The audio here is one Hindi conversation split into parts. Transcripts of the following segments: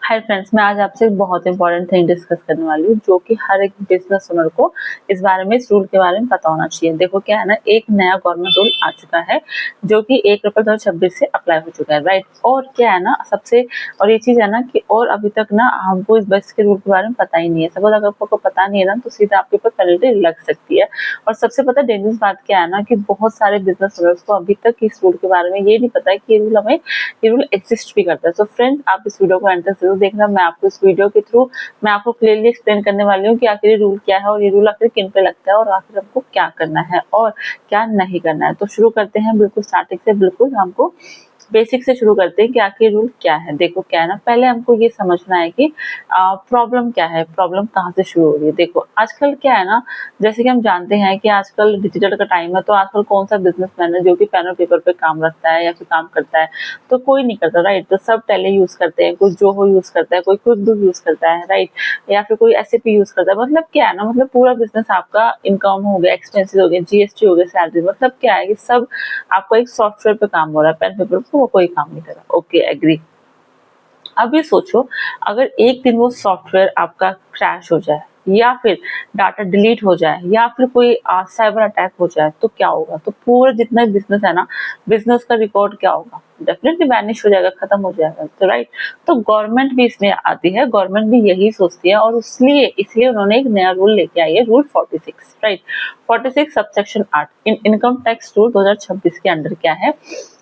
हाय फ्रेंड्स, मैं आज आपसे एक बहुत इंपॉर्टेंट थिंग डिस्कस करने वाली हूँ जो कि हर एक बिजनेस ओनर को इस बारे में, इस रूल के बारे में पता होना चाहिए। देखो क्या है ना, एक नया गवर्नमेंट रूल आ चुका है जो कि 1 अप्रैल 2026 से अप्लाई हो चुका है, राइट। और क्या है ना, सबसे और ये चीज है ना कि और अभी तक ना हमको इस बस के रूल के बारे में पता ही नहीं है। सपोज अगर आपको पता नहीं है ना तो सीधा आपके ऊपर पेनल्टी लग सकती है। और सबसे पता डेंजरस बात क्या है ना कि बहुत सारे बिजनेस ओनर्स को अभी तक इस रूल के बारे में ये नहीं पता है कि ये रूल एग्जिस्ट भी करता है। सो फ्रेंड्स, आप इस वीडियो को एंड तक जरूर देखना। मैं आपको इस वीडियो के थ्रू मैं आपको क्लियरली एक्सप्लेन करने वाली हूँ कि आखिर ये रूल क्या है और ये रूल आखिर किन पे लगता है और आखिर हमको क्या करना है और क्या नहीं करना है। तो शुरू करते हैं बिल्कुल स्टार्टिंग से, बिल्कुल हमको बेसिक से शुरू करते हैं कि आखिर रूल क्या है। देखो क्या है ना, पहले हमको ये समझना है कि प्रॉब्लम क्या है, प्रॉब्लम कहाँ से शुरू हो रही है। देखो आजकल क्या है ना, जैसे कि हम जानते हैं कि आजकल डिजिटल का टाइम है, तो आजकल कौन सा बिजनेसमैन है जो कि पेन और पेपर पे काम रखता है या फिर काम करता है? तो कोई नहीं करता, राइट। तो सब टेली यूज करते हैं, कोई जोहो यूज करता है, कोई क्विकबुक यूज करता है, राइट, या फिर कोई एसएपी यूज करता है। मतलब क्या है ना, मतलब पूरा बिजनेस आपका इनकम हो गया, एक्सपेंसेस हो गया, जीएसटी हो गया, सैलरी, मतलब क्या है कि सब आपका एक सॉफ्टवेयर पे काम हो रहा है, पेन पेपर पे वो कोई काम नहीं कर रहा। Okay, agree. अब ये सोचो, अगर एक दिन वो सॉफ्टवेयर आपका क्रैश हो जाए या फिर डाटा डिलीट हो जाए या फिर कोई साइबर अटैक हो जाए तो क्या होगा? तो पूरा जितना बिजनेस है ना, बिजनेस का रिकॉर्ड क्या होगा? डेफिनेटली वैनिश हो जाएगा, खत्म हो जाएगा। तो राइट, तो गवर्नमेंट भी इसमें आती है, गवर्नमेंट भी यही सोचती है और इसलिए इसलिए उन्होंने एक नया रूल लेके आई है, rule 46, right. 46 subsection 8 income tax rule 2026 के अंडर क्या है।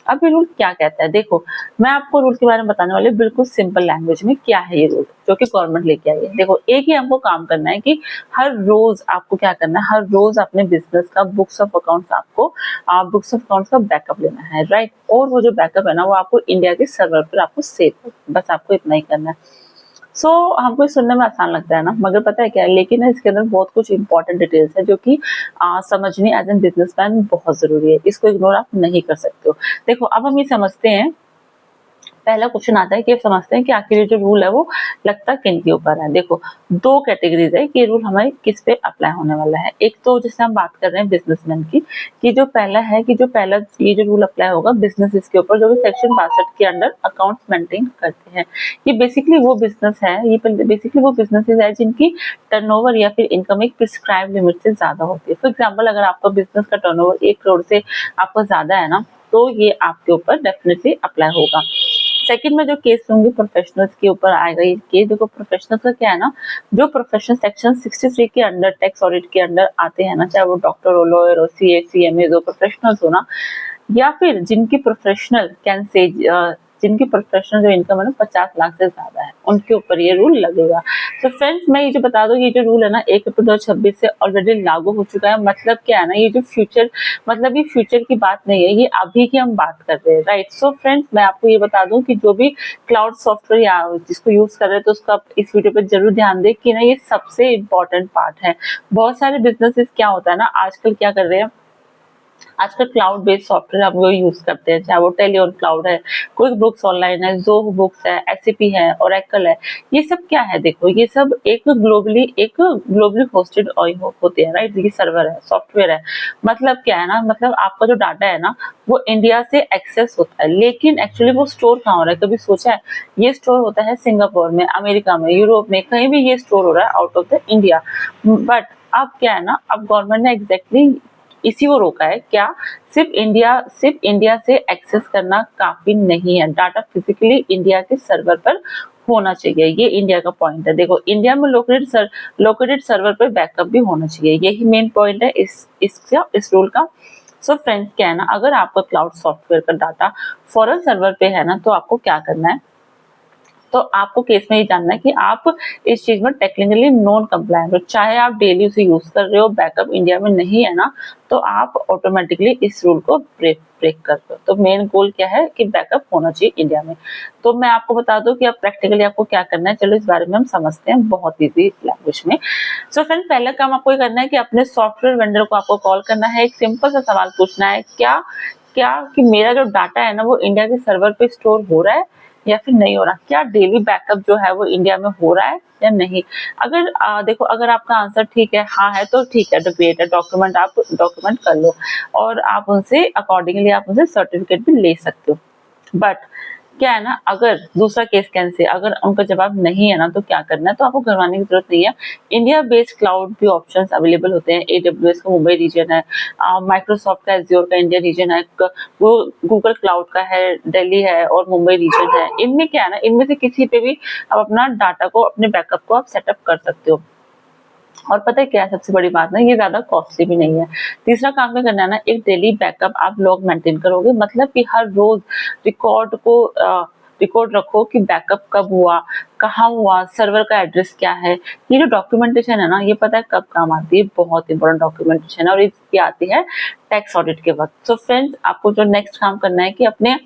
अब ये रूल क्या कहता है, देखो मैं आपको रूल के बारे में बताने वाली हूँ बिल्कुल सिंपल लैंग्वेज में। क्या है ये रूल जो कि गवर्नमेंट लेके आई है? देखो एक ही हमको काम करना है कि हर रोज आपको क्या करना है, हर रोज अपने बिजनेस का बुक्स ऑफ अकाउंट्स आपको बुक्स ऑफ अकाउंट्स का बैकअप लेना है, राइट। और वो जो बैकअप है ना, वो आपको इंडिया के सर्वर पर आपको सेव, बस आपको इतना ही करना है। हमको ये सुनने में आसान लगता है ना, मगर पता है क्या है, लेकिन इसके अंदर बहुत कुछ इंपॉर्टेंट डिटेल्स है जो कि समझनी एज एन बिजनेसमैन बहुत जरूरी है। इसको इग्नोर आप नहीं कर सकते हो। देखो अब हम ये समझते हैं, पहला क्वेश्चन आता है कि समझते हैं कि आखिर ये जो रूल है वो लगता किन के ऊपर है। देखो दो कैटेगरीज है कि ये रूल हमारे किस पे अप्लाई होने वाला है। एक तो जैसे हम बात कर रहे हैं बिजनेसमैन की, कि जो पहला है कि जो पहला ये जो रूल अप्लाई होगा बिजनेस के ऊपर जो कि सेक्शन 62 के अंडर अकाउंट्स मेंटेन करते हैं। ये बेसिकली वो बिजनेस है, ये बेसिकली वो बिजनेसेस है जिनकी टर्नओवर या फिर इनकम एक प्रिस्क्राइब लिमिट से ज्यादा होती है। फॉर एग्जाम्पल, अगर आपका बिजनेस का टर्नओवर 1 करोड़ से आपका ज्यादा है ना, तो ये आपके ऊपर डेफिनेटली अप्लाई होगा। सेकंड में जो केस होंगे प्रोफेशनल्स के ऊपर आएगा ये केस। देखो प्रोफेशनल्स का क्या है ना, जो प्रोफेशनल सेक्शन 63 के अंडर टैक्स ऑडिट के अंडर आते हैं ना, चाहे वो डॉक्टर हो, लॉयर हो, सीए सीएमए जो प्रोफेशनल्स हो ना, या फिर जिनकी प्रोफेशनल जिनकी प्रोफेशनल जो इनकम है ना 50 लाख से ज्यादा है, उनके ऊपर ये रूल लगेगा। तो फ्रेंड्स मैं ये जो बता दूं, ये जो रूल है ना 1 अप्रैल 2026 से ऑलरेडी लागू हो चुका है। मतलब क्या है ना, ये जो फ्यूचर, मतलब ये फ्यूचर की बात नहीं है, ये अभी की हम बात कर रहे हैं, राइट। सो फ्रेंड्स मैं आपको ये बता दूं कि जो भी क्लाउड सॉफ्टवेयर या जिसको यूज कर रहे हैं, तो उसका इस वीडियो पे जरूर ध्यान दें कि ना ये सबसे इम्पोर्टेंट पार्ट है। बहुत सारे बिजनेसेस क्या होता है ना, आजकल क्या कर रहे हैं, आजकल क्लाउड बेस्ड सॉफ्टवेयर हम लोग यूज करते हैं, चाहे वो टेलीऑन क्लाउड है, क्विक बुक्स ऑनलाइन है, ज़ोहो बुक्स है, एसएपी है, ओरेकल है। ये सब क्या है, देखो ये सब एक ग्लोबली होस्टेड होते हैं, राइट। ये सर्वर है, सॉफ्टवेयर है। मतलब क्या है ना, मतलब आपका जो डाटा है ना वो इंडिया से एक्सेस होता है, लेकिन एक्चुअली वो स्टोर कहाँ हो रहा है? कभी सोचा है? ये स्टोर होता है सिंगापुर में, अमेरिका में, यूरोप में, कहीं भी ये स्टोर हो रहा है out of the India. But अब क्या है ना, अब गवर्नमेंट ने एग्जैक्टली इसी को रोका है। क्या? सिर्फ इंडिया से एक्सेस करना काफी नहीं है, डाटा फिजिकली इंडिया के सर्वर पर होना चाहिए। ये इंडिया का पॉइंट है। देखो इंडिया में लोकेटेड सर्वर पर बैकअप भी होना चाहिए, यही मेन पॉइंट है इस रूल का। सो फ्रेंड्स क्या है ना, अगर आपका क्लाउड सॉफ्टवेयर का डाटा फॉरेन सर्वर पे है ना, तो आपको क्या करना है, तो आपको केस में ये जानना है कि आप इस चीज में टेक्निकली नॉन कंप्लायंट हो, चाहे आप डेली उसे यूज कर रहे हो, बैकअप इंडिया में नहीं है ना, तो आप ऑटोमेटिकली इस रूल को ब्रेक करते हो। तो मेन गोल क्या है कि बैकअप होना चाहिए इंडिया में। तो मैं आपको बता दूं कि अब प्रैक्टिकली आपको क्या करना है, चलो इस बारे में हम समझते हैं बहुत इजी लैंग्वेज में। सो फ्रेंड पहला काम आपको ये करना है कि अपने सॉफ्टवेयर वेंडर को आपको कॉल करना है, एक सिंपल सा सवाल पूछना है, क्या क्या कि मेरा जो डाटा है ना वो इंडिया के सर्वर पे स्टोर हो रहा है या फिर नहीं हो रहा, क्या डेली बैकअप जो है वो इंडिया में हो रहा है या नहीं। अगर देखो अगर आपका आंसर ठीक है, हाँ है, तो ठीक है, तो ग्रेट है, डॉक्यूमेंट कर लो और आप उनसे अकॉर्डिंगली आप उनसे सर्टिफिकेट भी ले सकते हो। बट क्या है ना, अगर दूसरा केस कैसे, अगर उनका जवाब नहीं है ना तो क्या करना है, तो आपको घबराने की जरूरत नहीं है। इंडिया बेस्ड क्लाउड भी ऑप्शंस अवेलेबल होते हैं। AWS का मुंबई रीजन है, माइक्रोसॉफ्ट का एज्योर का इंडिया रीजन है, वो गूगल क्लाउड का है, दिल्ली है और मुंबई रीजन है। इनमें क्या है ना, इनमें से किसी पे भी आप अपना डाटा को, अपने बैकअप को आप सेटअप कर सकते हो। और पता है क्या है सबसे बड़ी बात ना, ये ज्यादा कॉस्टली भी नहीं है। तीसरा काम क्या करना है ना, एक डेली बैकअप आप लॉग मेंटेन करोगे, मतलब कि हर रोज रिकॉर्ड को रिकॉर्ड रखो कि बैकअप कब हुआ, कहाँ हुआ, सर्वर का एड्रेस क्या है। ये जो डॉक्यूमेंटेशन है ना, ये पता है कब काम आती है, बहुत इंपॉर्टेंट डॉक्यूमेंटेशन है, और ये आती है टैक्स ऑडिट के वक्त। सो फ्रेंड्स, आपको जो नेक्स्ट काम करना है कि अपने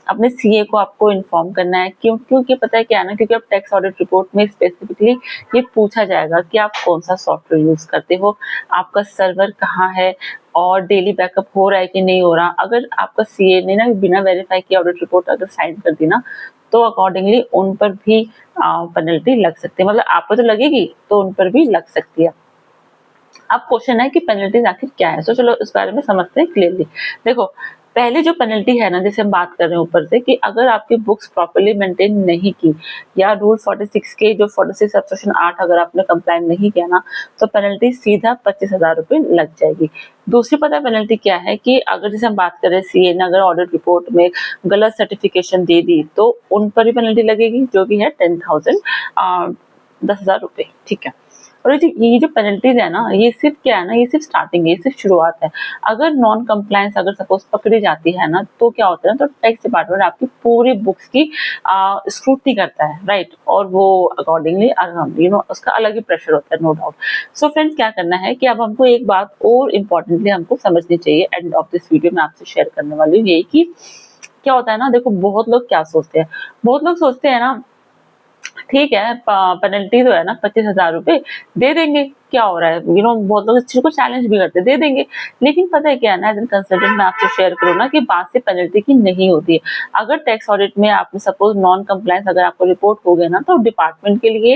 अपने सीए को आपको इन्फॉर्म करना है। क्योंकि पता है क्या है ना, क्योंकि अब टैक्स ऑडिट रिपोर्ट में स्पेसिफिकली ये पूछा जाएगा कि आप कौन सा सॉफ्टवेयर यूज करते हो, आपका सर्वर कहाँ है, और डेली बैकअप हो रहा है कि नहीं हो रहा। अगर आपका सीए ने ना बिना वेरीफाई किए ऑडिट रिपोर्ट अगर साइन कर दी ना, तो अकॉर्डिंगली उन पर भी पेनल्टी लग सकती है। मतलब आप पर तो लगेगी, तो उन पर भी लग सकती है। अब क्वेश्चन है कि पेनल्टीज आखिर क्या है। तो चलो इस बारे में समझते हैं क्लियरली। देखो, पहले जो पेनल्टी है ना, जैसे हम बात कर रहे हैं ऊपर से, कि अगर आपकी बुक्स प्रॉपर्ली मेंटेन नहीं की, या रूल 46 के जो 46 सबसेक्शन 8 अगर आपने कंप्लाई नहीं किया ना, तो पेनल्टी सीधा 25,000 रुपये लग जाएगी। दूसरी पता पेनल्टी क्या है, कि अगर जैसे हम बात करें सीए ने अगर ऑडिट रिपोर्ट में गलत सर्टिफिकेशन दे दी, तो उन पर भी पेनल्टी लगेगी, जो कि है 10,000 10,000 रुपये। ठीक है। और ये जो पेनल्टीज है ना, ये सिर्फ क्या है ना, ये सिर्फ स्टार्टिंग है, ये सिर्फ शुरुआत है। अगर नॉन कंप्लायंस अगर सपोज पकड़ी जाती है ना, तो क्या होता है ना, तो टैक्स डिपार्टमेंट आपकी पूरी बुक्स की स्क्रूटनी करता है, राइट, और वो अकॉर्डिंगली उसका अलग ही प्रेशर होता है, नो डाउट। सो फ्रेंड्स, क्या करना है कि अब हमको एक बात और इम्पोर्टेंटली हमको समझनी चाहिए, एंड ऑफ दिस वीडियो में आपसे शेयर करने वाली हूँ, यही कि क्या होता है ना, देखो बहुत लोग क्या सोचते हैं, बहुत लोग सोचते हैं ना, ठीक है, पेनल्टी तो है ना 25,000 रुपए दे देंगे, क्या हो रहा है, बहुत लोग इस चीज को चैलेंज भी करते दे देंगे। लेकिन पता है क्या है ना, एज एन कंसल्टेंट मैं आपसे शेयर करूँ ना, कि बात से पेनल्टी की नहीं होती है। अगर टैक्स ऑडिट में आपने सपोज नॉन कंप्लायंस अगर आपको रिपोर्ट हो गया ना, तो डिपार्टमेंट के लिए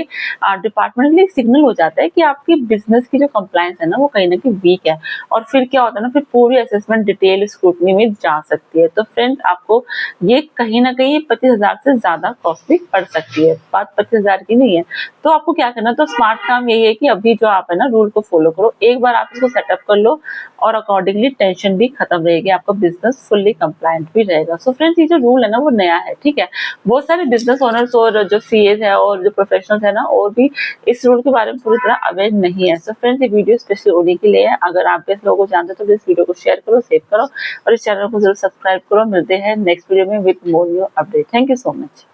एक सिग्नल हो जाता है कि आपकी बिजनेस की जो कंप्लायंस है ना, वो कहीं ना कहीं वीक है, और फिर क्या होता है ना, फिर पूरी असेसमेंट डिटेल स्क्रूटनी में जा सकती है। तो फ्रेंड्स, आपको ये कहीं ना कहीं 25,000 से ज्यादा कॉस्टली पड़ सकती है, बात 25,000 की नहीं है। तो आपको क्या करना, तो स्मार्ट काम यही है कि अभी जो आप है ना रूल को फॉलो करो, एक बार आप इसको सेटअप कर लो, और अकॉर्डिंगली टेंशन भी खत्म रहेगी, आपका बिजनेस फुल्ली कंप्लायंट भी रहेगा। सो फ्रेंड्स, ये जो रूल है ना वो नया है, ठीक है। बहुत सारे बिजनेस ओनर्स और जो सीएज है और जो प्रोफेशनल्स है ना, और भी इस रूल के बारे में पूरी तरह अवेयर नहीं है। सो फ्रेंड्स, ये वीडियो स्पेशली उन्हीं के लिए है। अगर आप इस लोगों को जानते हो तो इस वीडियो को शेयर करो, सेव करो, और इस चैनल को जरूर सब्सक्राइब करो। मिलते हैं नेक्स्ट वीडियो में with more new update. Thank you so much.